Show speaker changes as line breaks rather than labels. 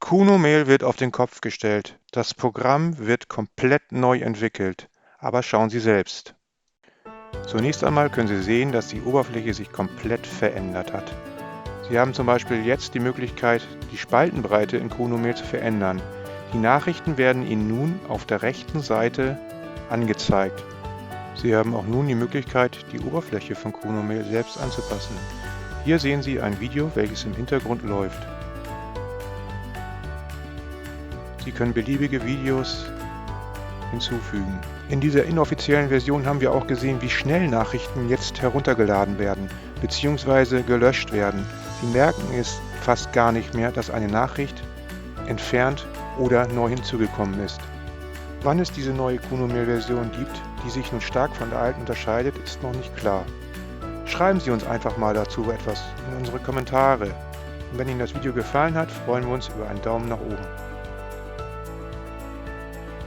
Kuno-Mail wird auf den Kopf gestellt. Das Programm wird komplett neu entwickelt. Aber schauen Sie selbst. Zunächst einmal können Sie sehen, dass die Oberfläche sich komplett verändert hat. Sie haben zum Beispiel jetzt die Möglichkeit, die Spaltenbreite in Kuno-Mail zu verändern. Die Nachrichten werden Ihnen nun auf der rechten Seite angezeigt. Sie haben auch nun die Möglichkeit, die Oberfläche von Kuno-Mail selbst anzupassen. Hier sehen Sie ein Video, welches im Hintergrund läuft. Sie können beliebige Videos hinzufügen. In dieser inoffiziellen Version haben wir auch gesehen, wie schnell Nachrichten jetzt heruntergeladen werden bzw. gelöscht werden. Sie merken es fast gar nicht mehr, dass eine Nachricht entfernt oder neu hinzugekommen ist. Wann es diese neue Kuno-Mail-Version gibt, die sich nun stark von der alten unterscheidet, ist noch nicht klar. Schreiben Sie uns einfach mal dazu etwas in unsere Kommentare. Und wenn Ihnen das Video gefallen hat, freuen wir uns über einen Daumen nach oben.